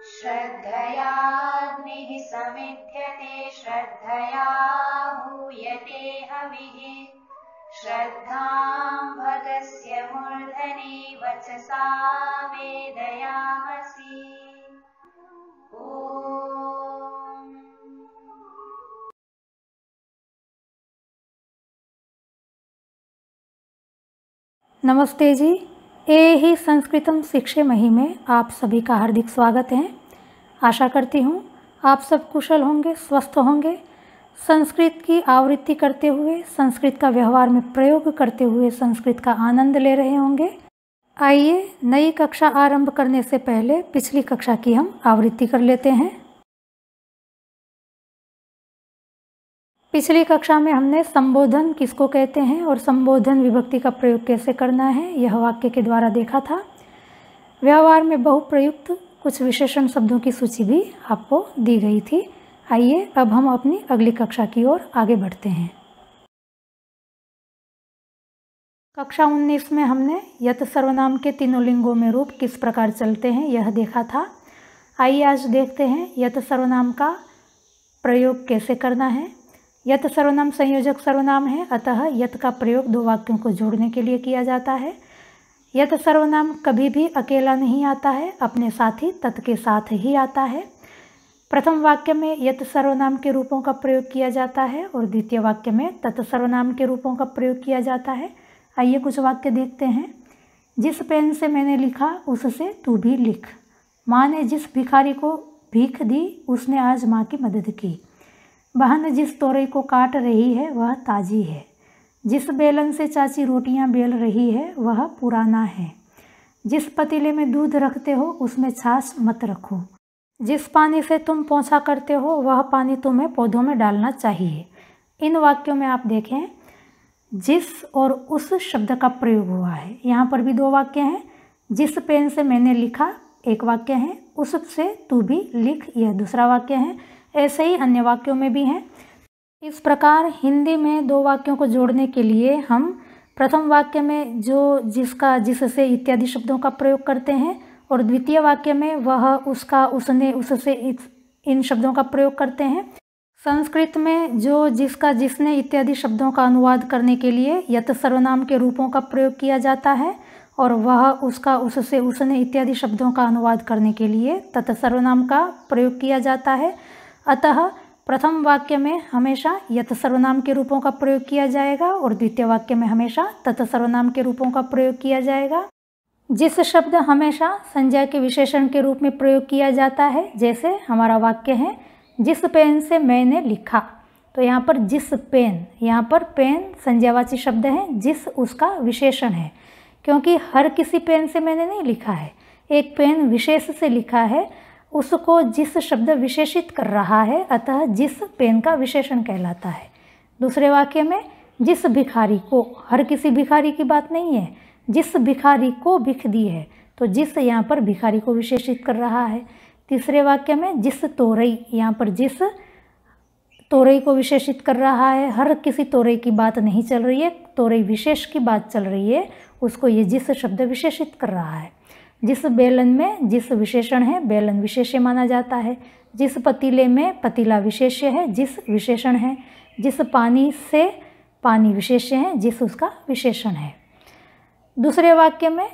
श्रद्धयाग्निः समिध्यते श्रद्धया हूयते हविः श्रद्धां भगस्य मूर्धनि वचसा वेदयामसि। ओम। नमस्ते जी। ए ही संस्कृतम शिक्षे मही में आप सभी का हार्दिक स्वागत है। आशा करती हूँ आप सब कुशल होंगे, स्वस्थ होंगे। संस्कृत की आवृत्ति करते हुए, संस्कृत का व्यवहार में प्रयोग करते हुए संस्कृत का आनंद ले रहे होंगे। आइए नई कक्षा आरंभ करने से पहले पिछली कक्षा की हम आवृत्ति कर लेते हैं। पिछली कक्षा में हमने संबोधन किसको कहते हैं और संबोधन विभक्ति का प्रयोग कैसे करना है यह वाक्य के द्वारा देखा था। व्यवहार में बहुप्रयुक्त कुछ विशेषण शब्दों की सूची भी आपको दी गई थी। आइए अब हम अपनी अगली कक्षा की ओर आगे बढ़ते हैं। कक्षा 19 में हमने यत सर्वनाम के तीनों लिंगों में रूप किस प्रकार चलते हैं यह देखा था। आइए आज देखते हैं यत सर्वनाम का प्रयोग कैसे करना है। यत सर्वनाम संयोजक सर्वनाम है, अतः यत का प्रयोग दो वाक्यों को जोड़ने के लिए किया जाता है। यत सर्वनाम कभी भी अकेला नहीं आता है, अपने साथी तत् के साथ ही आता है। प्रथम वाक्य में यत सर्वनाम के रूपों का प्रयोग किया जाता है और द्वितीय वाक्य में तत् सर्वनाम के रूपों का प्रयोग किया जाता है। आइए कुछ वाक्य देखते हैं। जिस पेन से मैंने लिखा उससे तू भी लिख। माँ ने जिस भिखारी को भीख दी उसने आज माँ की मदद की। बहन जिस तोरई को काट रही है वह ताज़ी है। जिस बेलन से चाची रोटियां बेल रही है वह पुराना है। जिस पतीले में दूध रखते हो उसमें छाछ मत रखो। जिस पानी से तुम पोंछा करते हो वह पानी तुम्हें पौधों में डालना चाहिए। इन वाक्यों में आप देखें जिस और उस शब्द का प्रयोग हुआ है। यहाँ पर भी दो वाक्य हैं। जिस पेन से मैंने लिखा एक वाक्य है, उससे तू भी लिख यह दूसरा वाक्य है। ऐसे ही अन्य वाक्यों में भी हैं। इस प्रकार हिंदी में दो वाक्यों को जोड़ने के लिए हम प्रथम वाक्य में जो जिसका जिससे इत्यादि शब्दों का प्रयोग करते हैं और द्वितीय वाक्य में वह उसका उसने उससे इन शब्दों का प्रयोग करते हैं। संस्कृत में जो जिसका जिसने इत्यादि शब्दों का अनुवाद करने के लिए यत सर्वनाम के रूपों का प्रयोग किया जाता है और वह उसका उससे उसने इत्यादि शब्दों का अनुवाद करने के लिए तत् सर्वनाम का प्रयोग किया जाता है। अतः प्रथम वाक्य में हमेशा यत सर्वनाम के रूपों का प्रयोग किया जाएगा और द्वितीय वाक्य में हमेशा तत् सर्वनाम के रूपों का प्रयोग किया जाएगा। जिस शब्द हमेशा संज्ञा के विशेषण के रूप में प्रयोग किया जाता है, जैसे हमारा वाक्य है जिस पेन से मैंने लिखा, तो यहाँ पर जिस पेन, यहाँ पर पेन संज्ञावाची शब्द है, जिस उसका विशेषण है, क्योंकि हर किसी पेन से मैंने नहीं लिखा है, एक पेन विशेष से लिखा है, उसको जिस शब्द विशेषित कर रहा है, अतः जिस पेन का विशेषण कहलाता है। दूसरे वाक्य में जिस भिखारी को, हर किसी भिखारी की बात नहीं है, जिस भिखारी को भिख दी है, तो जिस यहाँ पर भिखारी को विशेषित कर रहा है। तीसरे वाक्य में जिस तोरई, यहाँ पर जिस तोरई को विशेषित कर रहा है, हर किसी तोरई की बात नहीं चल रही है, तोरई विशेष की बात चल रही है, उसको ये जिस शब्द विशेषित कर रहा है। जिस बेलन में जिस विशेषण है, बेलन विशेष्य माना जाता है। जिस पतीले में पतीला विशेष्य है, जिस विशेषण है। जिस पानी से पानी विशेष्य है, जिस उसका विशेषण है। दूसरे वाक्य में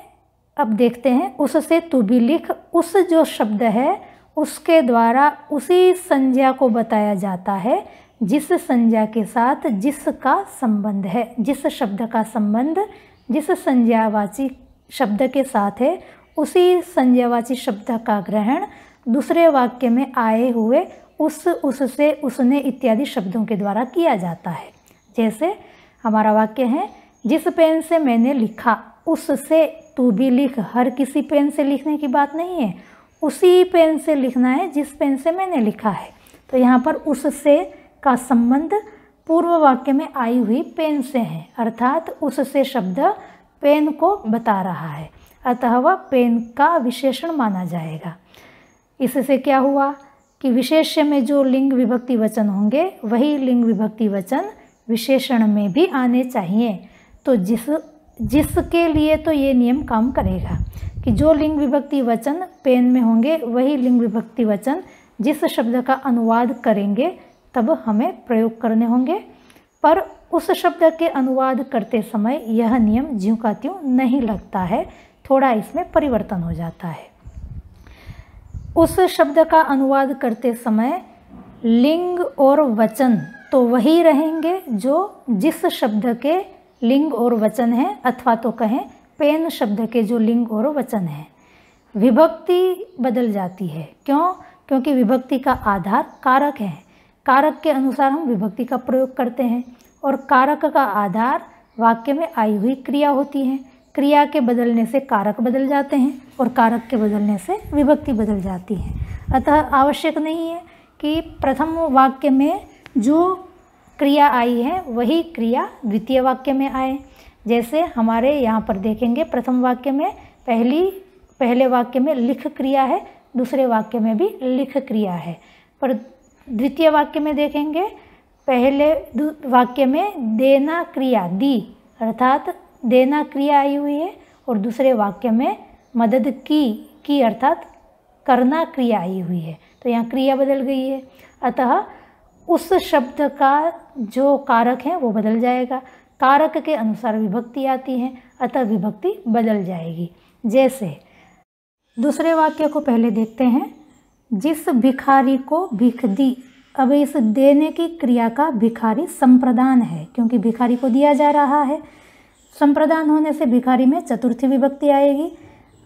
अब देखते हैं उससे तू भी लिख। उस जो शब्द है उसके द्वारा उसी संज्ञा को बताया जाता है जिस संज्ञा के साथ जिसका संबंध है। जिस शब्द का संबंध जिस संज्ञावाची शब्द के साथ है, उसी संज्ञावाची शब्द का ग्रहण दूसरे वाक्य में आए हुए उस, उससे, उसने इत्यादि शब्दों के द्वारा किया जाता है। जैसे हमारा वाक्य है जिस पेन से मैंने लिखा उससे तू भी लिख। हर किसी पेन से लिखने की बात नहीं है, उसी पेन से लिखना है जिस पेन से मैंने लिखा है। तो यहाँ पर उससे का संबंध पूर्व वाक्य में आई हुई पेन से है, अर्थात उससे शब्द पेन को बता रहा है, अतः वह पेन का विशेषण माना जाएगा। इससे क्या हुआ कि विशेष्य में जो लिंग विभक्ति वचन होंगे वही लिंग विभक्ति वचन विशेषण में भी आने चाहिए। तो जिसके लिए तो ये नियम काम करेगा। कि जो लिंग विभक्ति वचन पेन में होंगे वही लिंग विभक्ति वचन जिस शब्द का अनुवाद करेंगे तब हमें प्रयोग करने होंगे, पर उस शब्द के अनुवाद करते समय यह नियम ज्यों का त्यों नहीं लगता है, थोड़ा इसमें परिवर्तन हो जाता है। उस शब्द का अनुवाद करते समय लिंग और वचन तो वही रहेंगे जो जिस शब्द के लिंग और वचन है, अथवा तो कहें पेन शब्द के जो लिंग और वचन है। विभक्ति बदल जाती है, क्यों? क्योंकि विभक्ति का आधार कारक है। कारक के अनुसार हम विभक्ति का प्रयोग करते हैं और कारक का आधार वाक्य में आई हुई क्रिया होती है। क्रिया के बदलने से कारक बदल जाते हैं और कारक के बदलने से विभक्ति बदल जाती है। अतः आवश्यक नहीं है कि प्रथम वाक्य में जो क्रिया आई है वही क्रिया द्वितीय वाक्य में आए। जैसे हमारे यहाँ पर देखेंगे प्रथम वाक्य में पहले वाक्य में लिख क्रिया है, दूसरे वाक्य में भी लिख क्रिया है, पर द्वितीय वाक्य में देखेंगे पहले वाक्य में देना क्रिया दी अर्थात देना क्रिया आई हुई है और दूसरे वाक्य में मदद की अर्थात करना क्रिया आई हुई है, तो यहाँ क्रिया बदल गई है। अतः उस शब्द का जो कारक है वो बदल जाएगा, कारक के अनुसार विभक्ति आती है, अतः विभक्ति बदल जाएगी। जैसे दूसरे वाक्य को पहले देखते हैं, जिस भिखारी को भीख दी। अब इस देने की क्रिया का भिखारी संप्रदान है, क्योंकि भिखारी को दिया जा रहा है। संप्रदान होने से भिखारी में चतुर्थी विभक्ति आएगी,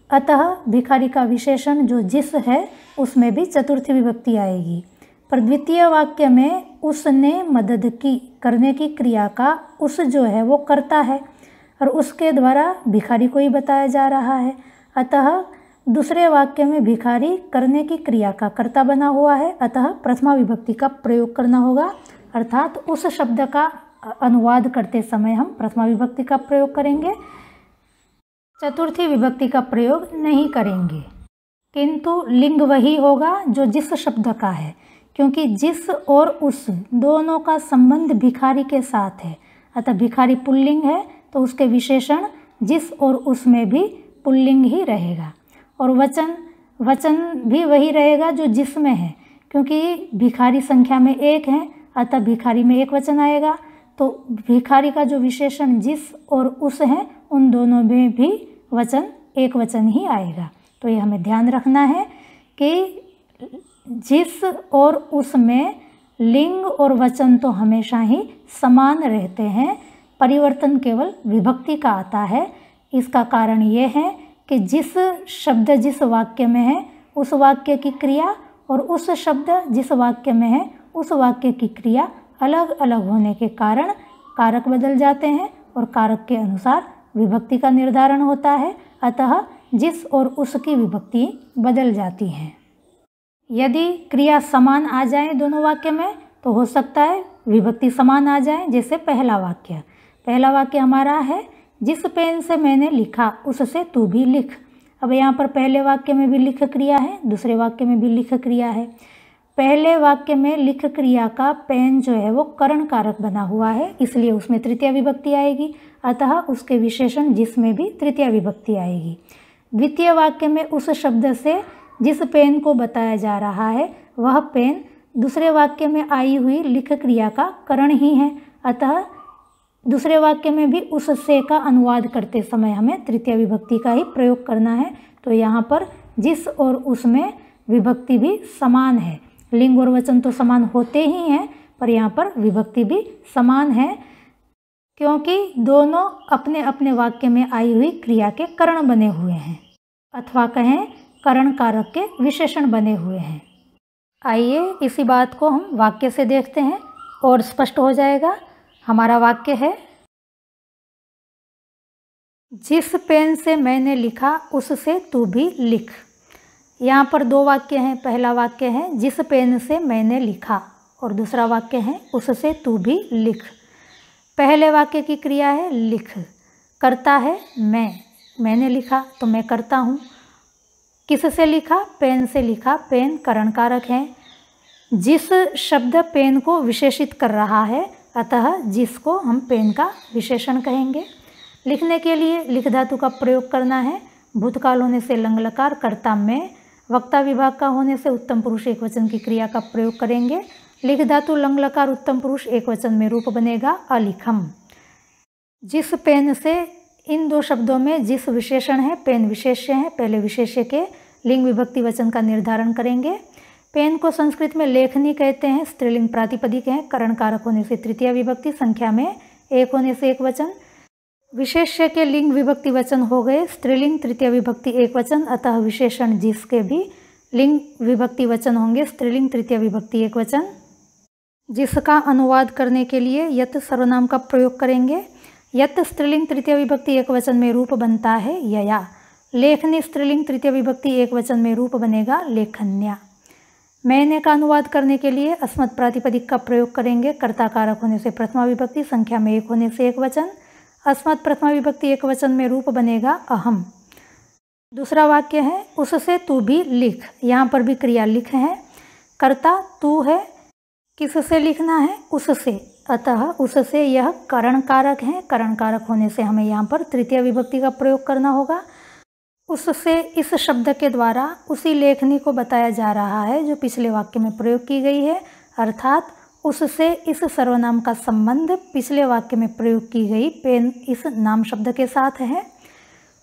अतः भिखारी का विशेषण जो जिस है उसमें भी चतुर्थी विभक्ति आएगी। पर द्वितीय वाक्य में उसने मदद की करने की क्रिया का उस जो है वो करता है और उसके द्वारा भिखारी को ही बताया जा रहा है, अतः दूसरे वाक्य में भिखारी करने की क्रिया का कर्ता बना हुआ है, अतः प्रथमा विभक्ति का प्रयोग करना होगा, अर्थात उस शब्द का अनुवाद करते समय हम प्रथमा विभक्ति का प्रयोग करेंगे, चतुर्थी विभक्ति का प्रयोग नहीं करेंगे। किंतु लिंग वही होगा जो जिस शब्द का है, क्योंकि जिस और उस दोनों का संबंध भिखारी के साथ है, अतः भिखारी पुल्लिंग है तो उसके विशेषण जिस और उस में भी पुल्लिंग ही रहेगा। और वचन भी वही रहेगा जो जिसमें है, क्योंकि भिखारी संख्या में एक है अतः भिखारी में एक वचन आएगा, तो भिखारी का जो विशेषण जिस और उस है उन दोनों में भी वचन एक वचन ही आएगा। तो ये हमें ध्यान रखना है कि जिस और उस में लिंग और वचन तो हमेशा ही समान रहते हैं, परिवर्तन केवल विभक्ति का आता है। इसका कारण ये है कि जिस शब्द जिस वाक्य में है उस वाक्य की क्रिया और उस शब्द जिस वाक्य में है उस वाक्य की क्रिया अलग अलग होने के कारण कारक बदल जाते हैं और कारक के अनुसार विभक्ति का निर्धारण होता है, अतः जिस और उसकी विभक्ति बदल जाती हैं। यदि क्रिया समान आ जाए दोनों वाक्य में तो हो सकता है विभक्ति समान आ जाए। जैसे पहला वाक्य हमारा है, जिस पेन से मैंने लिखा उससे तू भी लिख। अब यहाँ पर पहले वाक्य में भी लिख क्रिया है, दूसरे वाक्य में भी लिख क्रिया है। पहले वाक्य में लिख क्रिया का पेन जो है वो करण कारक बना हुआ है, इसलिए उसमें तृतीय विभक्ति आएगी, अतः उसके विशेषण जिसमें भी तृतीय विभक्ति आएगी। द्वितीय वाक्य में उस शब्द से जिस पेन को बताया जा रहा है वह पेन दूसरे वाक्य में आई हुई लिख क्रिया का करण ही है, अतः दूसरे वाक्य में भी उस से का अनुवाद करते समय हमें तृतीय विभक्ति का ही प्रयोग करना है। तो यहाँ पर जिस और उसमें विभक्ति भी समान है, लिंग और वचन तो समान होते ही हैं पर यहाँ पर विभक्ति भी समान है, क्योंकि दोनों अपने अपने वाक्य में आई हुई क्रिया के करण बने हुए हैं, अथवा कहें करण कारक के विशेषण बने हुए हैं। आइए इसी बात को हम वाक्य से देखते हैं और स्पष्ट हो जाएगा। हमारा वाक्य है, जिस पेन से मैंने लिखा उससे तू भी लिख। यहाँ पर दो वाक्य हैं। पहला वाक्य है जिस पेन से मैंने लिखा और दूसरा वाक्य है उससे तू भी लिख। पहले वाक्य की क्रिया है लिख, करता है मैंने लिखा तो मैं करता हूँ। किससे लिखा? पेन से लिखा। पेन करण कारक है। जिस शब्द पेन को विशेषित कर रहा है, अतः जिसको हम पेन का विशेषण कहेंगे। लिखने के लिए लिख धातु का प्रयोग करना है। भूतकाल होने से लंग लकार, कर्ता में, वक्ता विभाग का होने से उत्तम पुरुष एक वचन की क्रिया का प्रयोग करेंगे। लिख धातु लंग लकार उत्तम पुरुष एक वचन में रूप बनेगा अलिखम। जिस पेन से, इन दो शब्दों में जिस विशेषण है पेन विशेष्य है, पहले विशेष्य के लिंग विभक्ति वचन का निर्धारण करेंगे। पेन को संस्कृत में लेखनी कहते हैं, स्त्रीलिंग प्रातिपदिक है, करण कारक होने से तृतीया विभक्ति, संख्या में एक होने से एक वचन। विशेष्य के लिंग विभक्ति वचन हो गए स्त्रीलिंग तृतीया विभक्ति एक वचन, अतः विशेषण जिसके भी लिंग विभक्ति वचन होंगे स्त्रीलिंग तृतीया विभक्ति एक वचन। जिसका अनुवाद करने के लिए यत सर्वनाम का प्रयोग करेंगे। यत स्त्रीलिंग तृतीय विभक्ति एक वचन में रूप बनता है यया। लेखनी स्त्रीलिंग तृतीय विभक्ति एक वचन में रूप बनेगा लेखन्या। मैंने का अनुवाद करने के लिए अस्मत् प्रातिपदिक का प्रयोग करेंगे। कर्ता कारक होने से प्रथमा विभक्ति, संख्या में एक होने से एक वचन। अस्मत् प्रथमा विभक्ति एक वचन में रूप बनेगा अहम। दूसरा वाक्य है उससे तू भी लिख। यहाँ पर भी क्रिया लिख है। कर्ता तू है, किससे लिखना है? उससे, अतः उससे यह करण कारक है। करण कारक होने से हमें यहाँ पर तृतीय विभक्ति का प्रयोग करना होगा। उससे इस शब्द के द्वारा उसी लेखनी को बताया जा रहा है जो पिछले वाक्य में प्रयोग की गई है, अर्थात उससे इस सर्वनाम का संबंध पिछले वाक्य में प्रयोग की गई पेन इस नाम शब्द के साथ है।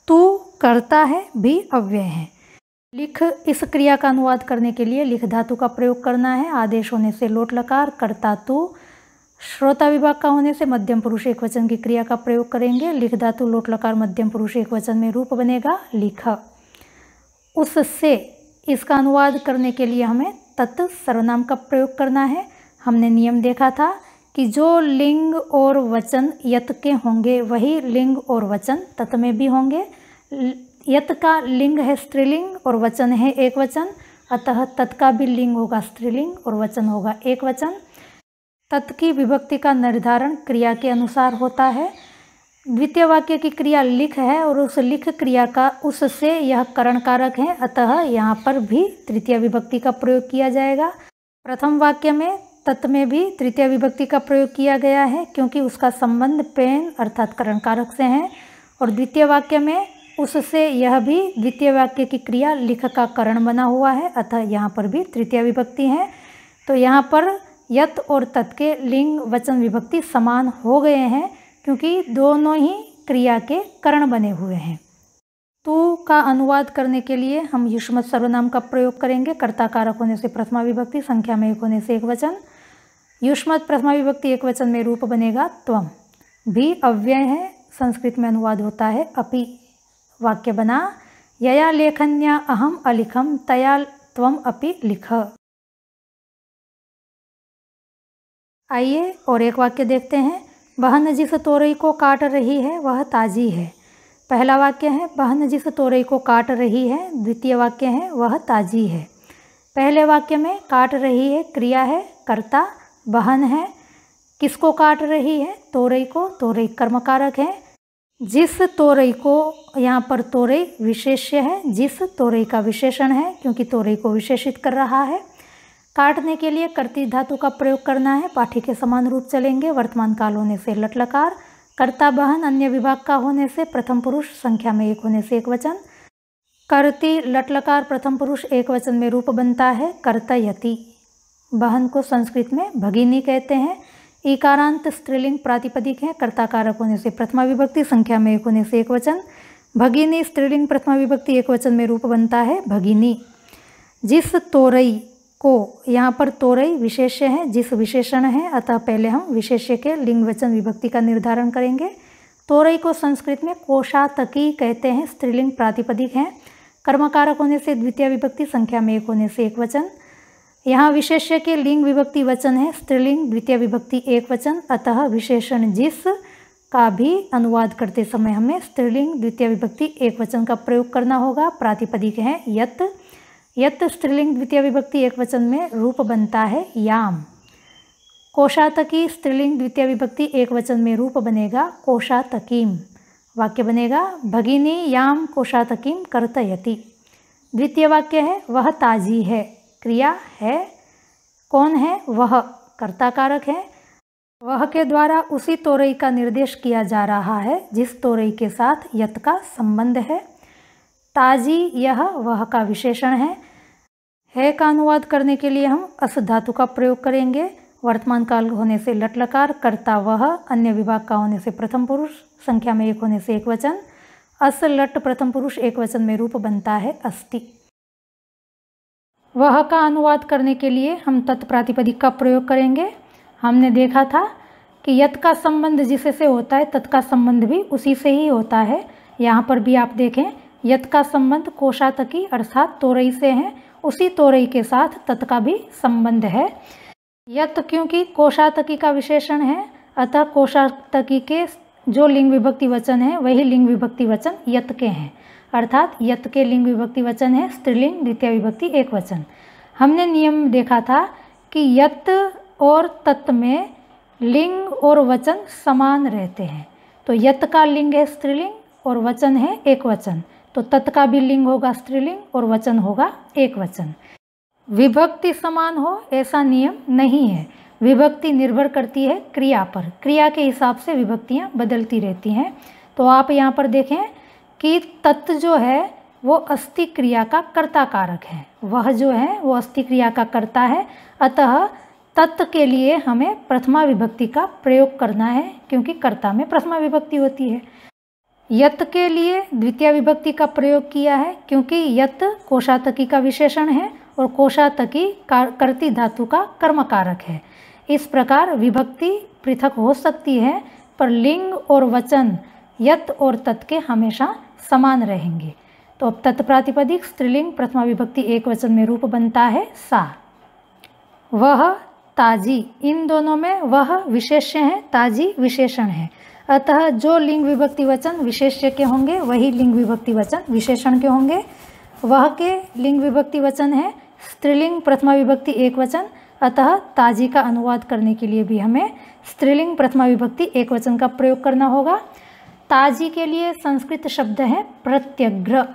तू करता है भी अव्यय है। लिख इस क्रिया का अनुवाद करने के लिए लिख धातु का प्रयोग करना है। आदेश होने से लोट लकार, कर्ता तू, श्रोता विभाग का होने से मध्यम पुरुष एक वचन की क्रिया का प्रयोग करेंगे। लिख धातु लोट लकार मध्यम पुरुष एक वचन में रूप बनेगा लिख। उससे इसका अनुवाद करने के लिए हमें तत् सर्वनाम का प्रयोग करना है। हमने नियम देखा था कि जो लिंग और वचन यत के होंगे वही लिंग और वचन तत् में भी होंगे। यत का लिंग है स्त्रीलिंग और वचन है एक वचन, अतः तत् का भी लिंग होगा स्त्रीलिंग और वचन होगा एक वचन। तत् की विभक्ति का निर्धारण क्रिया के अनुसार होता है। द्वितीय वाक्य की क्रिया लिख है और उस लिख क्रिया का उससे यह करण कारक है, अतः यहाँ पर भी तृतीय विभक्ति का प्रयोग किया जाएगा। प्रथम वाक्य में तत् में भी तृतीय विभक्ति का प्रयोग किया गया है क्योंकि उसका संबंध पेन अर्थात करण कारक से है, और द्वितीय वाक्य में उससे यह भी द्वितीय वाक्य की क्रिया लिख का करण बना हुआ है, अतः यहाँ पर भी तृतीय विभक्ति है। तो यहाँ पर यत और तत् के लिंग वचन विभक्ति समान हो गए हैं क्योंकि दोनों ही क्रिया के करण बने हुए हैं। तू का अनुवाद करने के लिए हम युष्मत् सर्वनाम का प्रयोग करेंगे। कर्ता कारक होने से प्रथमा विभक्ति, संख्या में एक होने से एक वचन। युष्मत् प्रथमा विभक्ति एक वचन में रूप बनेगा त्वम। भी अव्यय है, संस्कृत में अनुवाद होता है अपि। वाक्य बना यया लेखन्या अहम अलिखम तया त्वम अपि लिख। आइए और एक वाक्य देखते हैं। बहन जिस तोरई को काट रही है वह ताजी है। पहला वाक्य है बहन जिस तोरई को काट रही है। द्वितीय वाक्य है वह ताजी है। पहले वाक्य में काट रही है क्रिया है, कर्ता बहन है। किसको काट रही है? तोरई को। तोरई कर्मकारक है। जिस तोरई को, यहाँ पर तोरई विशेष्य है, जिस तोरई का विशेषण है क्योंकि तोरई को विशेषित कर रहा है। काटने के लिए कर्ती धातु का प्रयोग करना है। पाठी के समान रूप चलेंगे। वर्तमान काल होने से लट लकार, कर्ता बहन अन्य विभाग का होने से प्रथम पुरुष, संख्या में एक होने से एक वचन। कर्ती लट लकार प्रथम पुरुष एक वचन में रूप बनता है कर्तयति। बहन को संस्कृत में भगिनी कहते हैं। इकारांत स्त्रीलिंग प्रातिपदिक है। कर्ता कारक होने से प्रथमा विभक्ति, संख्या में एक होने से एक वचन। भगिनी स्त्रीलिंग प्रथमा विभक्ति एक वचन में रूप बनता है भगिनी। जिस तोरई को, यहाँ पर तोरई विशेष्य है, जिस विशेषण है, अतः पहले हम विशेष्य के लिंग वचन विभक्ति का निर्धारण करेंगे। तोरई को संस्कृत में कोशातकी कहते हैं, स्त्रीलिंग प्रातिपदिक है। कर्मकारक होने से द्वितीय विभक्ति, संख्या में एक होने से एक वचन। यहाँ विशेष्य के लिंग विभक्ति वचन है स्त्रीलिंग द्वितीय विभक्ति एक वचन, अतः विशेषण जिस का भी अनुवाद करते समय हमें स्त्रीलिंग द्वितीय विभक्ति एक वचन का प्रयोग करना होगा। प्रातिपदिक है यत। यत स्त्रीलिंग द्वितीय विभक्ति एक वचन में रूप बनता है याम। कोशातकी स्त्रीलिंग द्वितीय विभक्ति एक वचन में रूप बनेगा कोशातकीम। वाक्य बनेगा भगिनी याम कोशातकीम कर्तयति। द्वितीय वाक्य है वह ताजी है। क्रिया है, कौन है? वह कर्ता कारक है। वह के द्वारा उसी तोरई का निर्देश किया जा रहा है जिस तोरई के साथ यत का संबंध है। ताजी यह वह का विशेषण है का अनुवाद करने के लिए हम अस धातु का प्रयोग करेंगे। वर्तमान काल होने से लट लकार, कर्ता वह, अन्य विभाग का होने से प्रथम पुरुष, संख्या में एक होने से एक वचन, अस लट प्रथम पुरुष एक वचन में रूप बनता है अस्ति। वह का अनुवाद करने के लिए हम तत्प्रातिपदिक का प्रयोग करेंगे। हमने देखा था कि यत का संबंध जिसे से होता है तत् का संबंध भी उसी से ही होता है। यहाँ पर भी आप देखें, यत का संबंध कोशातकी अर्थात तोरई से है, उसी तोरई के साथ तत् का भी संबंध है। यत क्योंकि कोशातकी का विशेषण है, अतः कोशातकी के जो लिंग विभक्ति वचन है वही लिंग विभक्ति वचन यत के हैं, अर्थात यत के लिंग विभक्ति वचन है स्त्रीलिंग द्वितीय विभक्ति एक वचन। हमने नियम देखा था कि यत और तत् में लिंग और वचन समान रहते हैं। तो यत का लिंग है स्त्रीलिंग और वचन है एक वचन, तो तत् का भी लिंग होगा स्त्रीलिंग और वचन होगा एक वचन। विभक्ति समान हो ऐसा नियम नहीं है, विभक्ति निर्भर करती है क्रिया पर, क्रिया के हिसाब से विभक्तियाँ बदलती रहती हैं। तो आप यहाँ पर देखें कि तत् जो है वो अस्ति क्रिया का कर्ता कारक है, वह जो है वो अस्ति क्रिया का कर्ता है, अतः तत् के लिए हमें प्रथमा विभक्ति का प्रयोग करना है क्योंकि कर्ता में प्रथमा विभक्ति होती है। यत के लिए द्वितीय विभक्ति का प्रयोग किया है क्योंकि यत कोशातकी का विशेषण है और कोशातकी कर्ती धातु का कर्म कारक है। इस प्रकार विभक्ति पृथक हो सकती है पर लिंग और वचन यत और तत् के हमेशा समान रहेंगे। तो अब तत्प्रातिपदिक स्त्रीलिंग प्रथमा विभक्ति एक वचन में रूप बनता है सा। वह ताजी, इन दोनों में वह विशेष्य है, ताजी विशेषण है, अतः जो लिंग विभक्ति वचन विशेष्य के होंगे वही लिंग विभक्ति वचन विशेषण के होंगे। वह के लिंग विभक्ति वचन है स्त्रीलिंग प्रथमा विभक्ति एक वचन, अतः ताजी का अनुवाद करने के लिए भी हमें स्त्रीलिंग प्रथमा विभक्ति एक वचन का प्रयोग करना होगा। ताजी के लिए संस्कृत शब्द है प्रत्यग्र।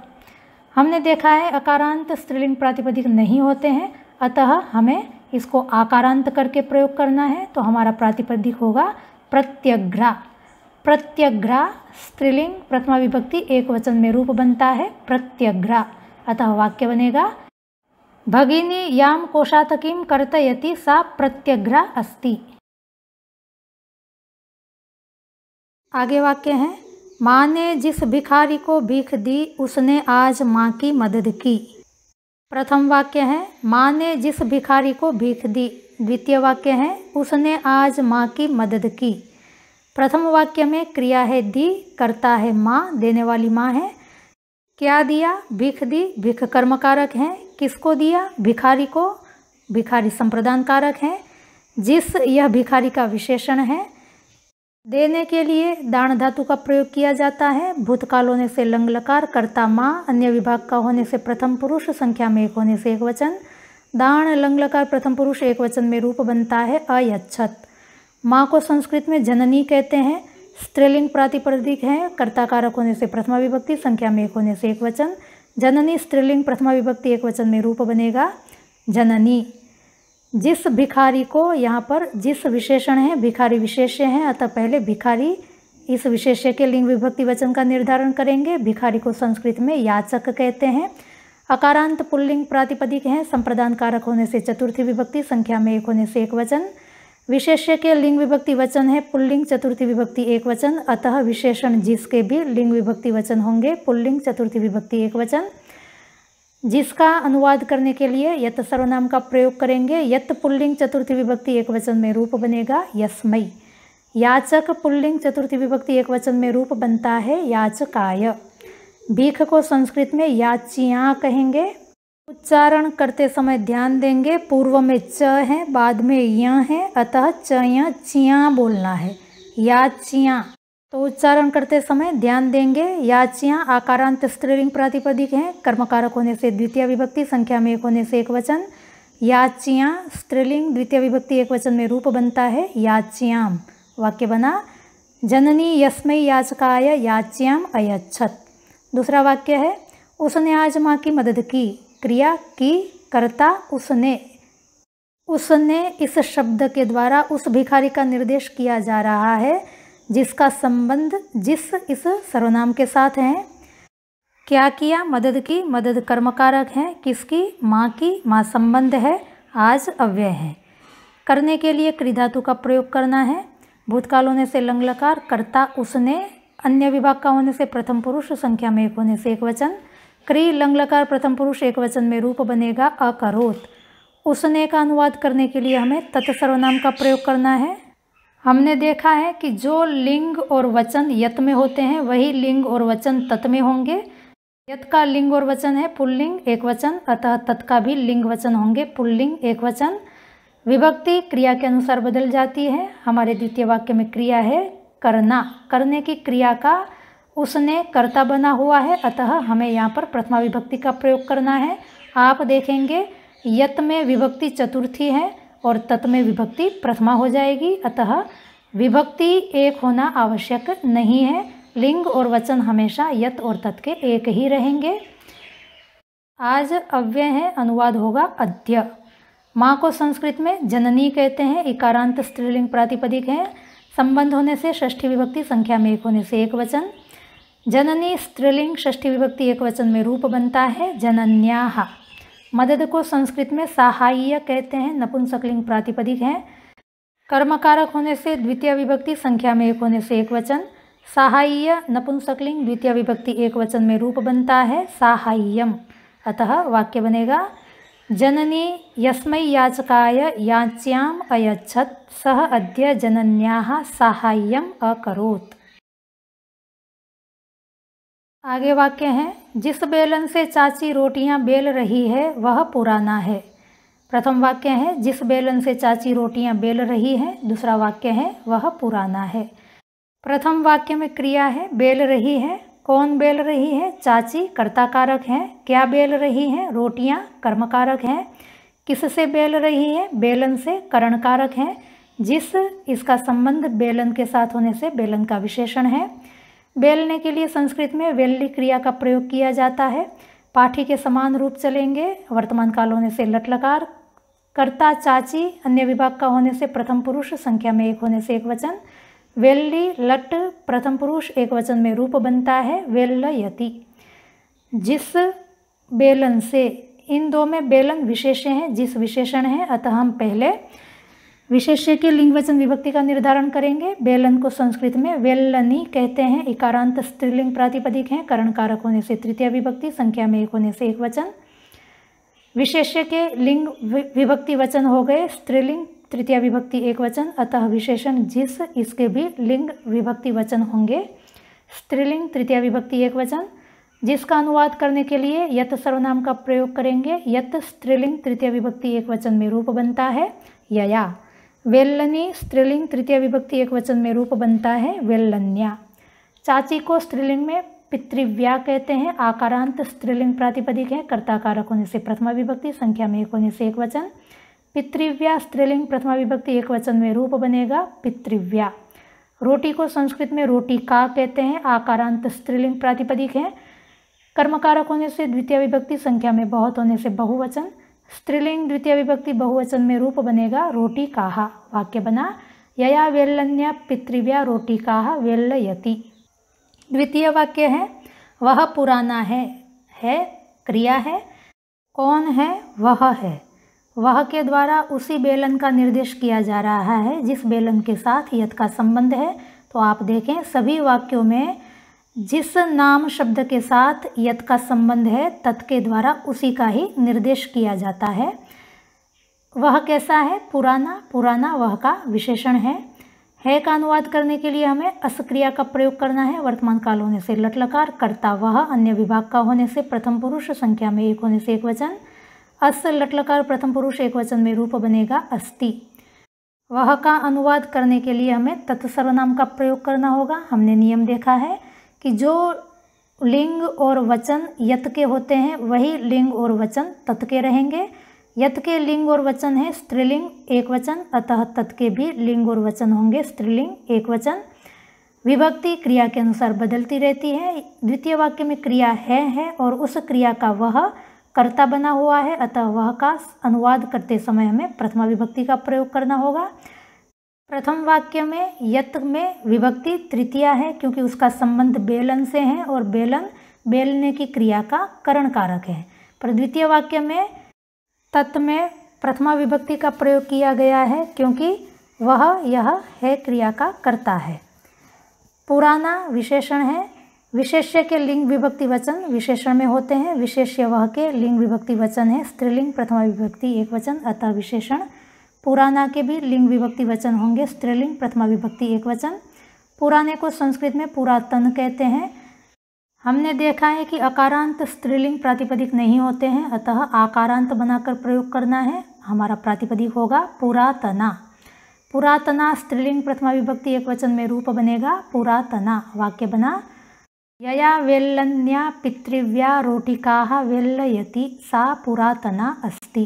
हमने देखा है अकारांत स्त्रीलिंग प्रातिपदिक नहीं होते हैं, अतः हमें इसको आकारांत करके प्रयोग करना है। तो हमारा प्रातिपदिक होगा प्रत्यग्रा। प्रत्यग्रा स्त्रीलिंग प्रथमा विभक्ति एक वचन में रूप बनता है प्रत्यग्रा, अतः वाक्य बनेगा भगिनी याम कोशातकीम कर्तयति सा प्रत्यग्रा अस्ति। आगे वाक्य है, माँ ने जिस भिखारी को भीख दी उसने आज माँ की मदद की। प्रथम वाक्य है माँ ने जिस भिखारी को भीख दी, द्वितीय वाक्य है उसने आज माँ की मदद की। प्रथम वाक्य में क्रिया है दी, कर्ता है माँ, देने वाली माँ है। क्या दिया? भीख दी, भीख कर्म कारक है। किसको दिया? भिखारी को, भिखारी संप्रदान कारक है। जिस, यह भिखारी का विशेषण है। देने के लिए दान धातु का प्रयोग किया जाता है। भूतकाल होने से लंग लकार, कर्ता माँ, अन्य विभाग का होने से प्रथम पुरुष, संख्या में एक होने से एक वचन। दान लंग लकार प्रथम पुरुष एक वचन में रूप बनता है अयच्छत। माँ को संस्कृत में जननी कहते हैं। स्त्रीलिंग प्रातिपदिक है, कर्ता कारक होने से प्रथमा विभक्ति, संख्या में एक होने से एक वचन। जननी स्त्रीलिंग प्रथमा विभक्ति एक वचन में रूप बनेगा जननी। जिस भिखारी को, यहाँ पर जिस विशेषण है भिखारी विशेष्य है, अतः पहले भिखारी इस विशेष्य के लिंग विभक्ति वचन का निर्धारण करेंगे। भिखारी को संस्कृत में याचक कहते हैं। अकारांत पुल्लिंग प्रातिपदिक है, संप्रदान कारक होने से चतुर्थी विभक्ति, संख्या में एक होने से एक वचन। विशेष्य के लिंग विभक्ति वचन है पुल्लिंग चतुर्थी विभक्ति एक वचन, अतः विशेषण जिसके भी लिंग विभक्ति वचन होंगे पुल्लिंग चतुर्थी विभक्ति एक वचन। जिसका अनुवाद करने के लिए यत सर्वनाम का प्रयोग करेंगे। यत पुल्लिंग चतुर्थी विभक्ति एक वचन में रूप बनेगा यस्मै। याचक पुल्लिंग चतुर्थी विभक्ति एक वचन में रूप बनता है याचकाय। भीख को संस्कृत में याचियाँ कहेंगे। उच्चारण करते समय ध्यान देंगे, पूर्व में च है, बाद में य है, अतः च या चियाँ बोलना है, याचियाँ। तो उच्चारण करते समय ध्यान देंगे। याचियाँ आकारांत स्त्रीलिंग प्रातिपदिक हैं, कर्मकारक होने से द्वितीय विभक्ति, संख्या में एक होने से एक वचन। याचियाँ स्त्रीलिंग द्वितीय विभक्ति एक वचन में रूप बनता है याच्याम। वाक्य बना जननी यस्मै याचकाय याच्याम अयच्छत। दूसरा वाक्य है उसने आज माँ की मदद की। क्रिया की, कर्ता उसने। उसने इस शब्द के द्वारा उस भिखारी का निर्देश किया जा रहा है जिसका संबंध जिस इस सर्वनाम के साथ है। क्या किया? मदद की। मदद कर्मकारक है। किसकी? माँ की। माँ संबंध है। आज अव्यय है। करने के लिए क्रि धातु का प्रयोग करना है। भूतकाल होने से लंग लकार, कर्ता उसने, अन्य विभाग का होने से प्रथम पुरुष, संख्या में एक होने से एक वचन। क्रि लंग लकार प्रथम पुरुष एक वचन में रूप बनेगा अकरोत। उसने का अनुवाद करने के लिए हमें तत् सर्वनाम का प्रयोग करना है। हमने देखा है कि जो लिंग और वचन यत में होते हैं वही लिंग और वचन तत् में होंगे। यत का लिंग और वचन है पुल्लिंग एक वचन, अतः तत् का भी लिंग वचन होंगे पुल्लिंग एक वचन। विभक्ति क्रिया के अनुसार बदल जाती है। हमारे द्वितीय वाक्य में क्रिया है करना। करने की क्रिया का उसने कर्ता बना हुआ है, अतः हमें यहाँ पर प्रथमा विभक्ति का प्रयोग करना है। आप देखेंगे यत में विभक्ति चतुर्थी है और तत् में विभक्ति प्रथमा हो जाएगी, अतः विभक्ति एक होना आवश्यक नहीं है। लिंग और वचन हमेशा यत और तत् के एक ही रहेंगे। आज अव्यय है, अनुवाद होगा अद्य। माँ को संस्कृत में जननी कहते हैं। इकारांत स्त्रीलिंग प्रातिपदिक है। संबंध होने से षष्ठी विभक्ति, संख्या में एक होने से एक वचन। जननी स्त्रीलिंग षष्ठी विभक्ति एक वचन में रूप बनता है जनन्याः। मदद को संस्कृत में साहाय्य कहते हैं। नपुंसकलिंग प्रातिपदिक है। कर्मकारक होने से द्वितीय विभक्ति, संख्या में एक होने से एक वचन। साहाय्य नपुंसकलिंग द्वितीय विभक्ति एक वचन में रूप बनता है साहाय्यम, अतः वाक्य बनेगा जननी यस्मै याचकाय याच्याम अयच्छत् सः अद्य जनन्याः साहाय्यम अकरोत्। आगे वाक्य है जिस बेलन से चाची रोटियां बेल रही है वह पुराना है। प्रथम वाक्य है जिस बेलन से चाची रोटियां बेल रही है। दूसरा वाक्य है वह पुराना है। प्रथम वाक्य में क्रिया है बेल रही है। कौन बेल रही है? चाची कर्ता कारक है। क्या बेल रही है? रोटियां कर्मकारक है। किससे बेल रही है? बेलन से करण कारक है। जिस इसका संबंध बेलन के साथ होने से बेलन का विशेषण है। बेलने के लिए संस्कृत में वेल्ली क्रिया का प्रयोग किया जाता है। पाठी के समान रूप चलेंगे। वर्तमान काल होने से लट लकार, कर्ता चाची, अन्य विभाग का होने से प्रथम पुरुष, संख्या में एक होने से एक वचन। वेल्ली लट प्रथम पुरुष एक वचन में रूप बनता है वेल्लयति। जिस बेलन से, इन दो में बेलन विशेष्य है, जिस विशेषण है, अतः हम पहले विशेष्य के लिंग वचन विभक्ति का निर्धारण करेंगे। बेलन को संस्कृत में वेल्लनी कहते हैं। इकारांत स्त्रीलिंग प्रातिपदिक है। करण कारक होने से तृतीय विभक्ति, संख्या में एक होने से एक वचन। विशेष्य के लिंग विभक्ति वचन हो गए स्त्रीलिंग, तृतीय विभक्ति एक वचन, अतः विशेषण जिस, इसके भी लिंग विभक्ति वचन होंगे स्त्रीलिंग, तृतीय विभक्ति एक वचन। जिसका अनुवाद करने के लिए यत सर्वनाम का प्रयोग करेंगे। यत स्त्रीलिंग, तृतीय विभक्ति एक वचन में रूप बनता है यया। वेल्लनी स्त्रीलिंग, तृतीय विभक्ति एक वचन में रूप बनता है वेल्लन्या। चाची को स्त्रीलिंग में पितृव्या कहते हैं। आकारांत स्त्रीलिंग प्रातिपदिक है। कर्ता कारक होने से प्रथमा विभक्ति, संख्या में एक होने से एक वचन। पितृव्या स्त्रीलिंग प्रथमा विभक्ति एक वचन में रूप बनेगा पितृव्या। रोटी को संस्कृत में रोटी का कहते हैं। आकारांत स्त्रीलिंग प्रातिपदिक है। कर्मकारक होने से द्वितीय विभक्ति, संख्या में बहुत होने से बहुवचन। स्त्रीलिंग द्वितीय विभक्ति बहुवचन में रूप बनेगा रोटी काहा। वाक्य बना यया वेल्लन्या पितृव्या रोटी काहा वेल्लयति। द्वितीय वाक्य है वह पुराना है क्रिया है। कौन है? वह है। वह के द्वारा उसी बेलन का निर्देश किया जा रहा है जिस बेलन के साथ यत का संबंध है। तो आप देखें सभी वाक्यों में जिस नाम शब्द के साथ यत का संबंध है तत् के द्वारा उसी का ही निर्देश किया जाता है। वह कैसा है? पुराना। पुराना वह का विशेषण है का अनुवाद करने के लिए हमें अस क्रिया का प्रयोग करना है। वर्तमान काल होने से लट लकार, कर्ता वह, अन्य विभाग का होने से प्रथम पुरुष, संख्या में एक होने से एक वचन। अस लट लकार प्रथम पुरुष एक वचन में रूप बनेगा अस्ति। वह का अनुवाद करने के लिए हमें तत् सर्वनाम का प्रयोग करना होगा। हमने नियम देखा है कि जो लिंग और वचन यत के होते हैं वही लिंग और वचन तत् के रहेंगे। यत के लिंग और वचन है स्त्रीलिंग एक वचन, अतः तत् के भी लिंग और वचन होंगे स्त्रीलिंग एक वचन। विभक्ति क्रिया के अनुसार बदलती रहती है। द्वितीय वाक्य में क्रिया है और उस क्रिया का वह कर्ता बना हुआ है, अतः वह का अनुवाद करते समय हमें प्रथमा विभक्ति का प्रयोग करना होगा। प्रथम वाक्य में यत में विभक्ति तृतीया है क्योंकि उसका संबंध बेलन से है और बेलन बेलने की क्रिया का करण कारक है। पर द्वितीय वाक्य में तत् में प्रथमा विभक्ति का प्रयोग किया गया है क्योंकि वह यह है क्रिया का कर्ता है। पुराना विशेषण है। विशेष्य के लिंग विभक्ति वचन विशेषण में होते हैं। विशेष्य वह के लिंग विभक्ति वचन है। स्त्रीलिंग प्रथमा विभक्ति एक वचन, अतः विशेषण। पुराना के भी लिंग विभक्ति वचन होंगे। स्त्रीलिंग प्रथमा विभक्ति एक वचन। पुराने को संस्कृत में पुरातन कहते हैं। हमने देखा है कि अकारांत स्त्रीलिंग प्रातिपदिक नहीं होते हैं, अतः आकारांत बनाकर प्रयोग करना है। हमारा प्रातिपदिक होगा पुरातना। पुरातना स्त्रीलिंग प्रथमा विभक्ति एक वचन में रूप बनेगा पुरातना। वाक्य बना यया वेल्लन्या पितृव्या रोटिकाः वेल्लयति सा पुरातना अस्ति।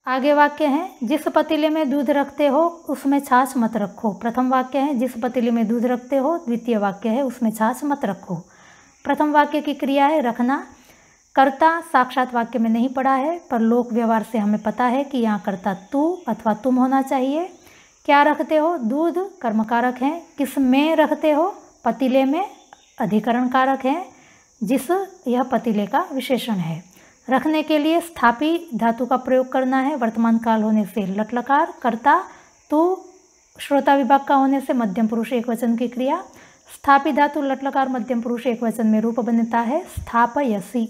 आगे वाक्य है जिस पतीले में दूध रखते हो उसमें छाछ मत रखो। प्रथम वाक्य है जिस पतीले में दूध रखते हो। द्वितीय वाक्य है उसमें छाछ मत रखो। प्रथम वाक्य की क्रिया है रखना। कर्ता साक्षात वाक्य में नहीं पड़ा है, पर लोक व्यवहार से हमें पता है कि यहाँ कर्ता तू अथवा तुम होना चाहिए। क्या रखते हो? दूध कर्म कारक है। किस में रखते हो? पतीले में अधिकरण कारक है। जिस यह पतीले का विशेषण है। रखने के लिए स्थापी धातु का प्रयोग करना है। वर्तमान काल होने से लट लकार। कर्ता तू श्रोता विभाग का होने से मध्यम पुरुष एक वचन की क्रिया। स्थापी धातु लट लकार मध्यम पुरुष एक वचन में रूप बनता है स्थापयसी।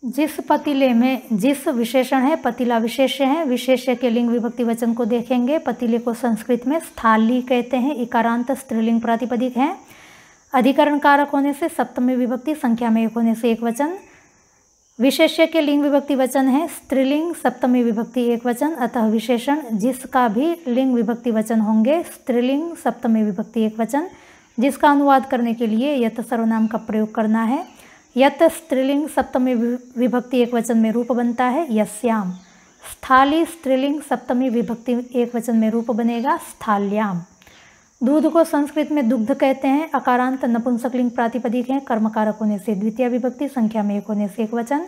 जिस पतीले में जिस विशेषण है, पतीला विशेष्य है। विशेष्य के लिंग विभक्ति वचन को देखेंगे। पतीले को संस्कृत में स्थाली कहते हैं। इकारांत स्त्रीलिंग प्रातिपदिक है। अधिकरण कारक होने से सप्तमी विभक्ति, संख्या में एक होने से एक वचन। विशेष्य के लिंग विभक्ति वचन है स्त्रीलिंग सप्तमी विभक्ति एक वचन, अतः विशेषण जिसका भी लिंग विभक्ति वचन होंगे स्त्रीलिंग सप्तमी विभक्ति एक वचन, जिसका अनुवाद करने के लिए यत सर्वनाम का प्रयोग करना है। यत स्त्रीलिंग सप्तमी विभक्ति एक वचन में रूप बनता है यस्याम। स्थाली स्त्रीलिंग सप्तमी विभक्ति एक वचन में रूप बनेगा स्थाल्याम। दूध को संस्कृत में दुग्ध कहते हैं। अकारांत नपुंसकलिंग प्रातिपदिक है। कर्मकारक होने से द्वितीय विभक्ति, संख्या में एक होने से एक वचन।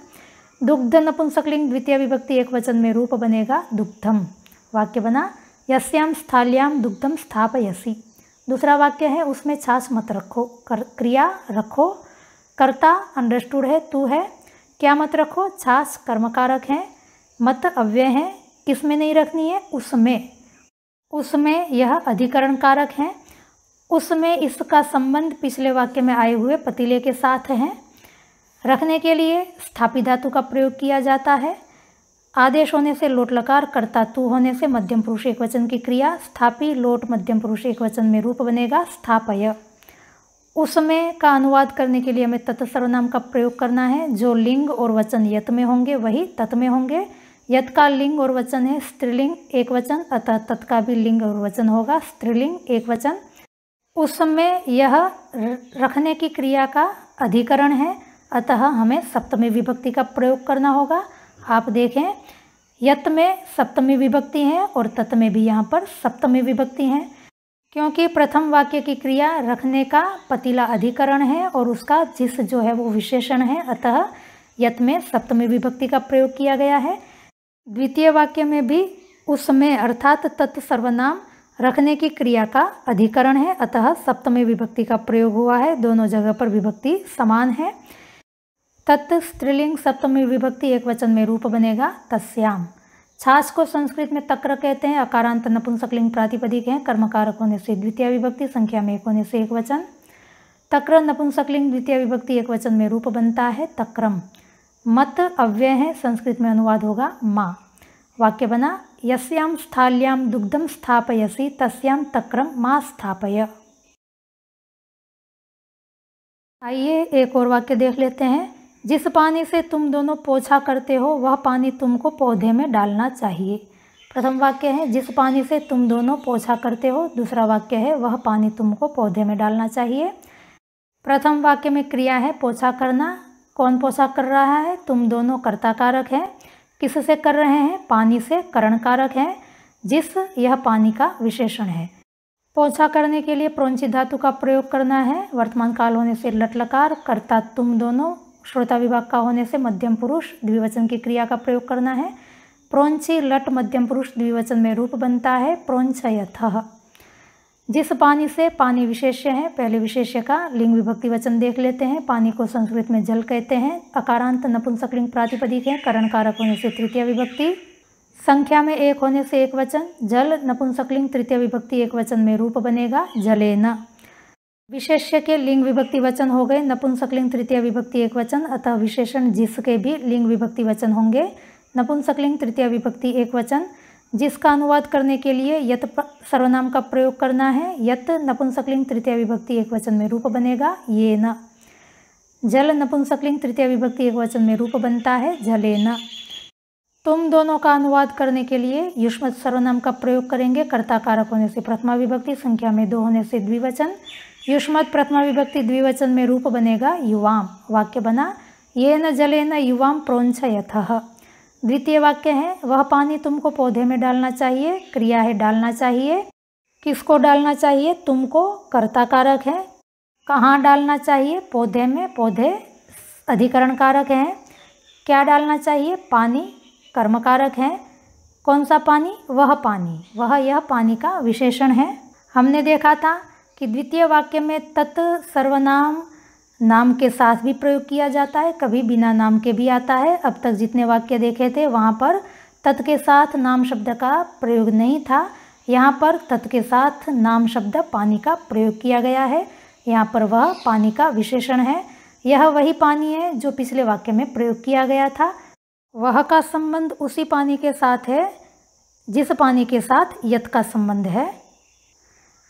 दुग्ध नपुंसकलिंग द्वितीय विभक्ति एक वचन में रूप बनेगा दुग्धम। वाक्य बना यस्याम स्थाल्याम दुग्धम स्थापयसी। दूसरा वाक्य है उसमें छाछ मत रखो। क्रिया रखो। कर्ता अंडरस्टूड है तू है। क्या मत रखो? छाछ कर्मकारक है। मत अव्यय है। किसमें नहीं रखनी है? उसमें। उसमें यह अधिकरण कारक है। उसमें इसका संबंध पिछले वाक्य में आए हुए पतीले के साथ है। रखने के लिए स्थापी धातु का प्रयोग किया जाता है। आदेश होने से लोट लकार, कर्ता तू होने से मध्यम पुरुष एक वचन की क्रिया। स्थापी लोट मध्यम पुरुष एक वचन में रूप बनेगा स्थापय। उसमें का अनुवाद करने के लिए हमें तत् सर्वनाम का प्रयोग करना है। जो लिंग और वचन यत में होंगे वही तत् में होंगे। यत का लिंग और वचन है स्त्रीलिंग एक वचन, अतः तत् का भी लिंग और वचन होगा स्त्रीलिंग एक वचन। उसमें यह रखने की क्रिया का अधिकरण है, अतः हमें सप्तमी विभक्ति का प्रयोग करना होगा। आप देखें यत में सप्तमी विभक्ति है और तत् में भी यहाँ पर सप्तमी विभक्ति है, क्योंकि प्रथम वाक्य की क्रिया रखने का पतीला अधिकरण है और उसका जिस जो है वो विशेषण है, अतः यत में सप्तमी विभक्ति का प्रयोग किया गया है। द्वितीय वाक्य में भी उसमें अर्थात तत् सर्वनाम रखने की क्रिया का अधिकरण है, अतः सप्तमी विभक्ति का प्रयोग हुआ है। दोनों जगह पर विभक्ति समान है। तत् स्त्रीलिंग सप्तमी विभक्ति एक वचन में रूप बनेगा तस्याम। छाछ को संस्कृत में तक्र कहते हैं। अकारांत नपुंसकलिंग प्रातिपदिक है। कर्मकारक होने से द्वितीय विभक्ति, संख्या में एक होने से एक वचन। तक्र नपुंसकलिंग द्वितीय विभक्ति एक वचन में रूप बनता है तक्रम। मत अव्यय है। संस्कृत में अनुवाद होगा माँ। वाक्य बना यस्याम स्थाल्याम दुग्धम स्थापयसी तस्याम तक्रम माँ स्थापय। आइए एक और वाक्य देख लेते हैं। जिस पानी से तुम दोनों पोछा करते हो वह पानी तुमको पौधे में डालना चाहिए। प्रथम वाक्य है जिस पानी से तुम दोनों पोछा करते हो। दूसरा वाक्य है वह पानी तुमको पौधे में डालना चाहिए। प्रथम वाक्य में क्रिया है पोछा करना। कौन पोछा कर रहा है? तुम दोनों कर्ता कारक है। किससे कर रहे हैं? पानी से करण कारक है। जिस यह पानी का विशेषण है। पोछा करने के लिए प्रोंची धातु का प्रयोग करना है। वर्तमान काल होने से लट लकार, कर्ता तुम दोनों, श्रोता विभाग का होने से मध्यम पुरुष द्विवचन की क्रिया का प्रयोग करना है। प्रोंची लट मध्यम पुरुष द्विवचन में रूप बनता है प्रोंचयथः। जिस पानी से पानी विशेष्य है, पहले विशेष्य का लिंग विभक्ति वचन देख लेते हैं। पानी को संस्कृत में जल कहते हैं। अकारांत नपुंसकलिंग प्रातिपदिक है, करण कारक होने से तृतीय विभक्ति, संख्या में एक होने से एक वचन। जल नपुंसकलिंग तृतीय विभक्ति एक वचन में रूप बनेगा जलेन। विशेष्य के लिंग विभक्ति वचन हो गए नपुंसकलिंग तृतीय विभक्ति एक वचन, अतः विशेषण जिसके भी लिंग विभक्ति वचन होंगे नपुंसकलिंग तृतीय विभक्ति एक वचन। जिसका अनुवाद करने के लिए यत सर्वनाम का प्रयोग करना है। यत नपुंसकलिंग तृतीय विभक्ति एक वचन में रूप बनेगा ये न। जल नपुंसकलिंग तृतीय विभक्ति एक वचन में रूप बनता है जलेन। तुम दोनों का अनुवाद करने के लिए युष्मत् सर्वनाम का प्रयोग करेंगे। कर्ता कारक होने से प्रथमा विभक्ति, संख्या में 2 होने से द्विवचन। युष्मत् प्रथमा विभक्ति द्विवचन में रूप बनेगा युवाम। वाक्य बना ये न जलेन युवाम प्रोंछयतः। द्वितीय वाक्य है वह पानी तुमको पौधे में डालना चाहिए। क्रिया है डालना चाहिए। किसको डालना चाहिए? तुमको कर्ता कारक है। कहाँ डालना चाहिए? पौधे में। पौधे अधिकरण कारक हैं। क्या डालना चाहिए? पानी कर्म कारक है। कौन सा पानी? वह पानी। वह यह पानी का विशेषण है। हमने देखा था कि द्वितीय वाक्य में तत् सर्वनाम नाम के साथ भी प्रयोग किया जाता है, कभी बिना नाम के भी आता है। अब तक जितने वाक्य देखे थे वहाँ पर तत् के साथ नाम शब्द का प्रयोग नहीं था। यहाँ पर तत् के साथ नाम शब्द पानी का प्रयोग किया गया है। यहाँ पर वह पानी का विशेषण है। यह वही पानी है जो पिछले वाक्य में प्रयोग किया गया था। वह का संबंध उसी पानी के साथ है जिस पानी के साथ यत का संबंध है।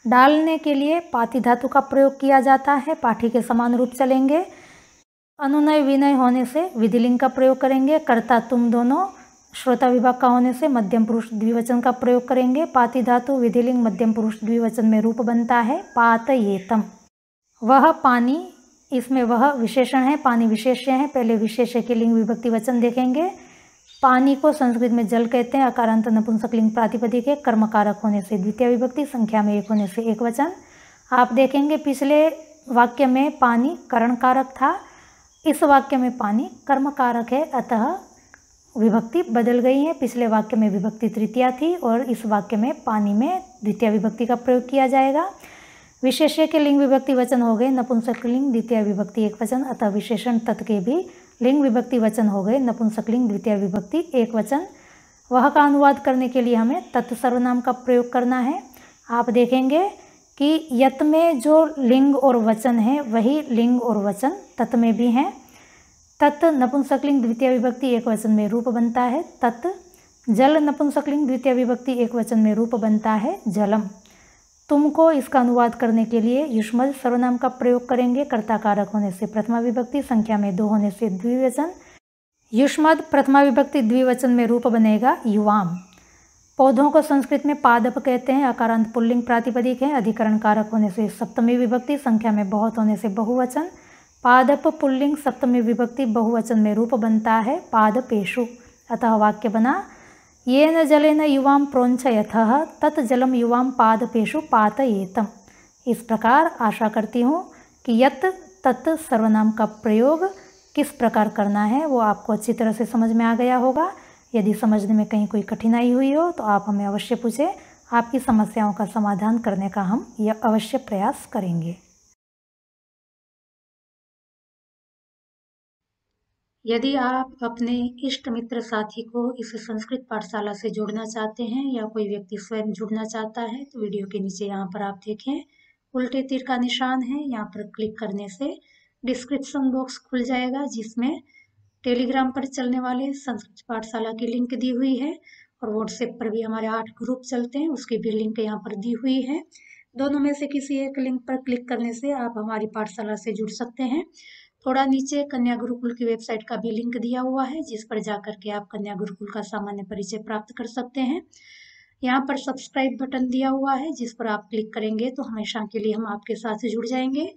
डालने के लिए पाति धातु का प्रयोग किया जाता है। पाठी के समान रूप चलेंगे। अनुनय विनय होने से विधिलिंग का प्रयोग करेंगे। कर्ता तुम दोनों श्रोता विभाग का होने से मध्यम पुरुष द्विवचन का प्रयोग करेंगे। पाति धातु विधिलिंग मध्यम पुरुष द्विवचन में रूप बनता है पातयेतम। वह पानी, इसमें वह विशेषण है, पानी विशेष्य है। पहले विशेष्य के लिंग विभक्ति वचन देखेंगे। पानी को संस्कृत में जल कहते हैं। अकारांत नपुंसकलिंग प्रातिपदिक है, कर्म कारक होने से द्वितीय विभक्ति, संख्या में एक होने से एक वचन। आप देखेंगे पिछले वाक्य में पानी करण कारक था, इस वाक्य में पानी कर्म कारक है, अतः विभक्ति बदल गई है। पिछले वाक्य में विभक्ति तृतीया थी और इस वाक्य में पानी में द्वितीय विभक्ति का प्रयोग किया जाएगा। विशेष्य के लिंग विभक्ति वचन हो गए नपुंसकलिंग द्वितीय विभक्ति एक वचन, अतः विशेषण तत् के भी लिंग विभक्ति वचन हो गए नपुंसकलिंग द्वितीय विभक्ति एक वचन। वह का अनुवाद करने के लिए हमें तत् सर्वनाम का प्रयोग करना है। आप देखेंगे कि यत में जो लिंग और वचन है वही लिंग और वचन तत् में भी हैं। तत् नपुंसकलिंग द्वितीय विभक्ति एक वचन में रूप बनता है तत्। जल नपुंसकलिंग द्वितीय विभक्ति एक वचन में रूप बनता है जलम। तुमको इसका अनुवाद करने के लिए युष्मद् सर्वनाम का प्रयोग करेंगे। कर्ता कारक होने से प्रथमा विभक्ति, संख्या में 2 होने से द्विवचन। युष्मद् प्रथमा विभक्ति द्विवचन में रूप बनेगा युवाम। पौधों को संस्कृत में पादप कहते हैं। अकारांत पुल्लिंग प्रातिपदिक है। अधिकरण कारक होने से सप्तमी विभक्ति, संख्या में बहुत होने से बहुवचन। पादप पुल्लिंग सप्तमी विभक्ति बहुवचन में रूप बनता है पादपेषु। अतः वाक्य बना ये न जलेन युवाम प्रोंछयतः तत् जलम युवाम पादपेषु पातयेतम। इस प्रकार आशा करती हूँ कि यत तत् सर्वनाम का प्रयोग किस प्रकार करना है वो आपको अच्छी तरह से समझ में आ गया होगा। यदि समझने में कहीं कोई कठिनाई हुई हो तो आप हमें अवश्य पूछें। आपकी समस्याओं का समाधान करने का हम यह अवश्य प्रयास करेंगे। यदि आप अपने इष्ट मित्र साथी को इस संस्कृत पाठशाला से जोड़ना चाहते हैं या कोई व्यक्ति स्वयं जुड़ना चाहता है तो वीडियो के नीचे यहाँ पर आप देखें उल्टे तीर का निशान है। यहाँ पर क्लिक करने से डिस्क्रिप्शन बॉक्स खुल जाएगा जिसमें टेलीग्राम पर चलने वाले संस्कृत पाठशाला की लिंक दी हुई है और व्हाट्सएप पर भी हमारे 8 ग्रुप चलते हैं, उसकी भी लिंक यहाँ पर दी हुई है। दोनों में से किसी एक लिंक पर क्लिक करने से आप हमारी पाठशाला से जुड़ सकते हैं। थोड़ा नीचे कन्या गुरुकुल की वेबसाइट का भी लिंक दिया हुआ है जिस पर जाकर के आप कन्या गुरुकुल का सामान्य परिचय प्राप्त कर सकते हैं। यहाँ पर सब्सक्राइब बटन दिया हुआ है जिस पर आप क्लिक करेंगे तो हमेशा के लिए हम आपके साथ जुड़ जाएंगे।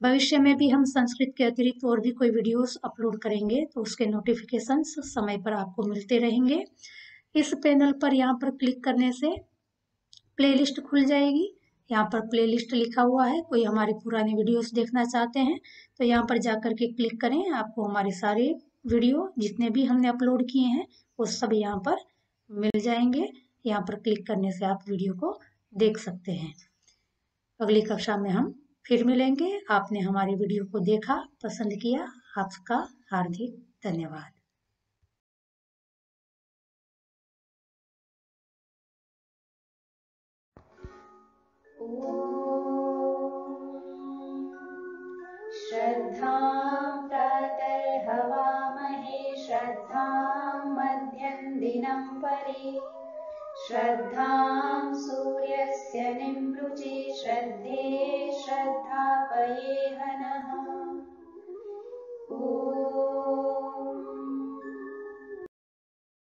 भविष्य में भी हम संस्कृत के अतिरिक्त और भी कोई वीडियोस अपलोड करेंगे तो उसके नोटिफिकेशंस समय पर आपको मिलते रहेंगे। इस पैनल पर यहाँ पर क्लिक करने से प्लेलिस्ट खुल जाएगी। यहाँ पर प्लेलिस्ट लिखा हुआ है। कोई हमारे पुराने वीडियोस देखना चाहते हैं तो यहाँ पर जाकर के क्लिक करें, आपको हमारे सारे वीडियो जितने भी हमने अपलोड किए हैं वो सब यहाँ पर मिल जाएंगे। यहाँ पर क्लिक करने से आप वीडियो को देख सकते हैं। अगली कक्षा में हम फिर मिलेंगे। आपने हमारी वीडियो को देखा, पसंद किया, आपका हार्दिक धन्यवाद। श्रद्धां प्रातर्हवामहे श्रद्धां मध्यं दिनं परि श्रद्धां सूर्यस्य निमृचे श्रद्धे श्रद्धापये हनः।